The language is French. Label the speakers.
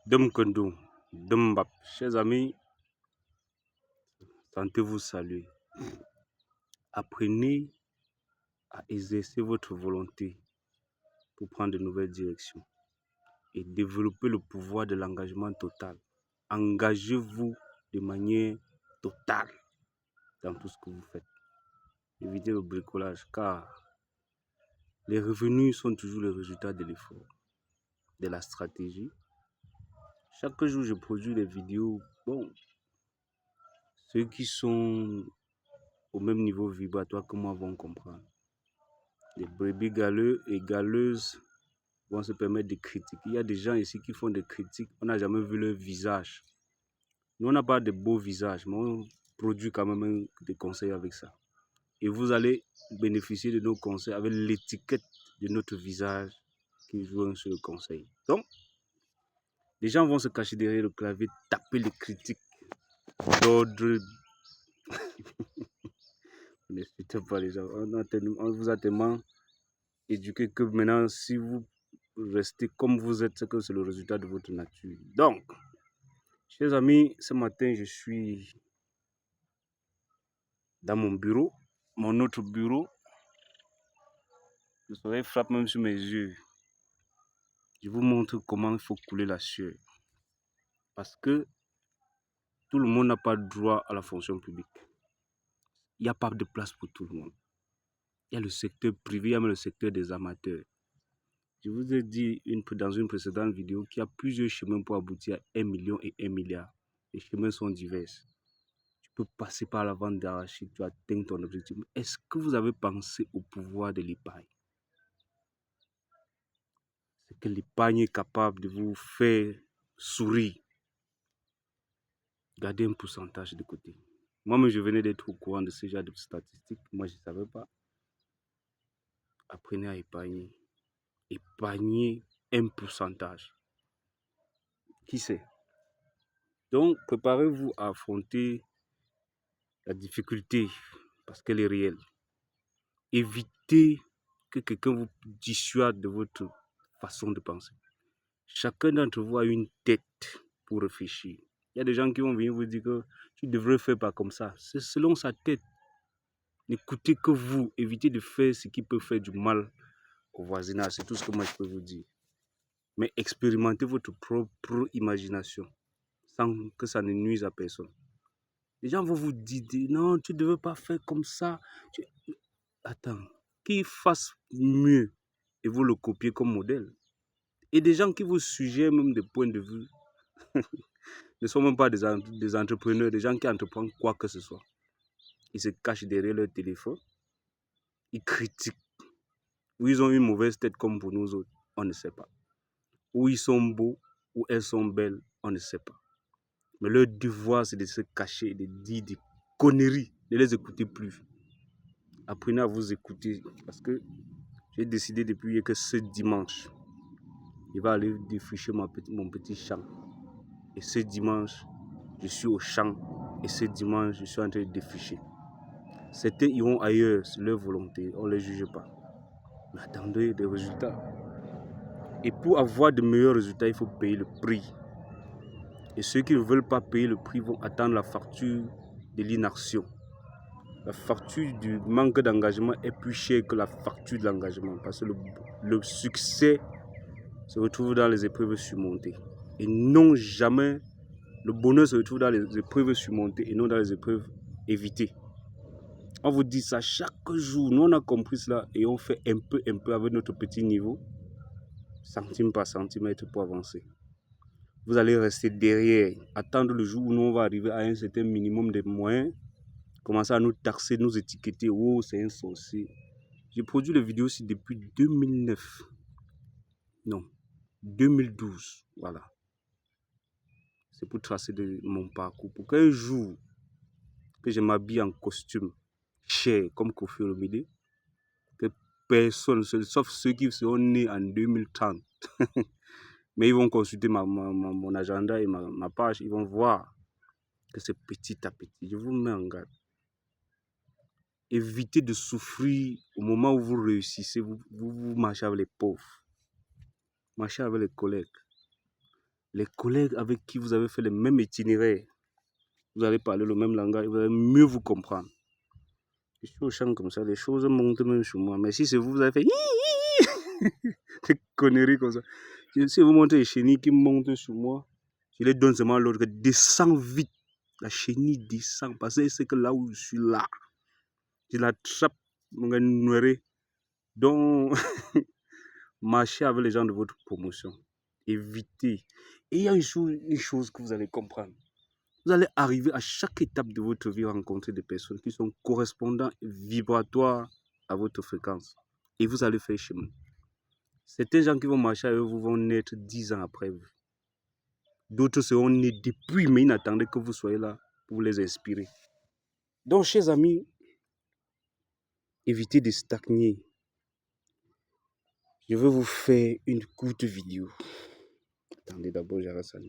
Speaker 1: Dom Kondo, Dombap. Chers amis, sentez-vous saluer. Apprenez à exercer votre volonté pour prendre de nouvelles directions et développer le pouvoir de l'engagement total. Engagez-vous de manière totale dans tout ce que vous faites. Évitez le bricolage car les revenus sont toujours le résultat de l'effort, de la stratégie. Chaque jour, je produis des vidéos. Bon, ceux qui sont au même niveau vibratoire que moi vont comprendre. Les brebis galeux et galeuses vont se permettre de critiquer. Il y a des gens ici qui font des critiques. On n'a jamais vu leur visage. Nous, on n'a pas de beaux visages, mais on produit quand même des conseils avec ça. Et vous allez bénéficier de nos conseils avec l'étiquette de notre visage qui joue sur le conseil. Donc, les gens vont se cacher derrière le clavier, taper les critiques d'ordre. N'expliquez pas les gens. On vous a tellement éduqué que maintenant, si vous restez comme vous êtes, c'est que c'est le résultat de votre nature. Donc, chers amis, ce matin, je suis dans mon bureau, mon autre bureau. Le soleil frappe même sur mes yeux. Je vous montre comment il faut couler la sueur. Parce que tout le monde n'a pas droit à la fonction publique. Il n'y a pas de place pour tout le monde. Il y a le secteur privé, il y a même le secteur des amateurs. Je vous ai dit dans une précédente vidéo qu'il y a plusieurs chemins pour aboutir à 1 million et 1 milliard. Les chemins sont divers. Tu peux passer par la vente d'arachide, tu atteins ton objectif. Est-ce que vous avez pensé au pouvoir de l'épargne? C'est que l'épargne est capable de vous faire sourire. Gardez un pourcentage de côté. Moi-même, je venais d'être au courant de ce genre de statistiques. Moi, je ne savais pas. Apprenez à épargner. Épargnez un pourcentage. Qui sait? Donc, préparez-vous à affronter la difficulté parce qu'elle est réelle. Évitez que quelqu'un vous dissuade de votre façon de penser. Chacun d'entre vous a une tête pour réfléchir. Il y a des gens qui vont venir vous dire que tu devrais faire pas comme ça. C'est selon sa tête. N'écoutez que vous. Évitez de faire ce qui peut faire du mal au voisinage. C'est tout ce que moi je peux vous dire. Mais expérimentez votre propre imagination sans que ça ne nuise à personne. Les gens vont vous dire non, tu ne devais pas faire comme ça. Attends, qu'ils fassent mieux et vous le copiez comme modèle. Et des gens qui vous suggèrent même des points de vue ne sont même pas des entrepreneurs, des gens qui entreprennent quoi que ce soit. Ils se cachent derrière leur téléphone, ils critiquent. Ou ils ont une mauvaise tête comme pour nous autres, on ne sait pas. Ou ils sont beaux, ou elles sont belles, on ne sait pas. Mais leur devoir, c'est de se cacher, de dire des conneries, ne les écoutez plus. Apprenez à vous écouter parce que j'ai décidé depuis hier que ce dimanche, je vais aller défricher mon petit champ. Et ce dimanche, je suis au champ. Et ce dimanche, je suis en train de défricher. Certains iront ailleurs, c'est leur volonté, on ne les juge pas. Mais attendez des résultats. Et pour avoir de meilleurs résultats, il faut payer le prix. Et ceux qui ne veulent pas payer le prix vont attendre la facture de l'inaction. La facture du manque d'engagement est plus chère que la facture de l'engagement. Parce que le succès se retrouve dans les épreuves surmontées. Et non jamais, le bonheur se retrouve dans les épreuves surmontées et non dans les épreuves évitées. On vous dit ça chaque jour. Nous, on a compris cela et on fait un peu avec notre petit niveau, centime par centimètre pour avancer. Vous allez rester derrière, attendre le jour où nous on va arriver à un certain minimum de moyens, commencer à nous taxer, nous étiqueter. Oh, c'est un sorcier. J'ai produit les vidéos aussi depuis 2009. Non, 2012. Voilà. C'est pour tracer mon parcours. Pour qu'un jour que je m'habille en costume cher comme Kofi Olomide, que personne, sauf ceux qui seront nés en 2030, mais ils vont consulter mon agenda et ma page, ils vont voir que c'est petit à petit. Je vous mets en garde. Évitez de souffrir au moment où vous réussissez, vous marchez avec les pauvres, marchez avec les collègues. les collègues avec qui vous avez fait le même itinéraire, vous allez parler le même langage, vous allez mieux vous comprendre. Je suis au champ comme ça, les choses montent même sur moi. Mais si c'est vous, vous avez fait des conneries comme ça. Si vous montez les chenilles qui montent sur moi, je les donne seulement à l'autre, descends vite. La chenille descend parce que c'est que là où je suis là, je l'attrape, mon gars, noiré. Donc, marchez avec les gens de votre promotion. Évitez. Et il y a une chose que vous allez comprendre. Vous allez arriver à chaque étape de votre vie à rencontrer des personnes qui sont correspondantes et vibratoires à votre fréquence. Et vous allez faire chemin. Certains gens qui vont marcher avec vous vont naître 10 ans après vous. D'autres seront nés depuis, mais ils n'attendaient que vous soyez là pour les inspirer. Donc, chers amis, évitez de stagner. Je vais vous faire une courte vidéo. Attendez d'abord, j'arrête ça.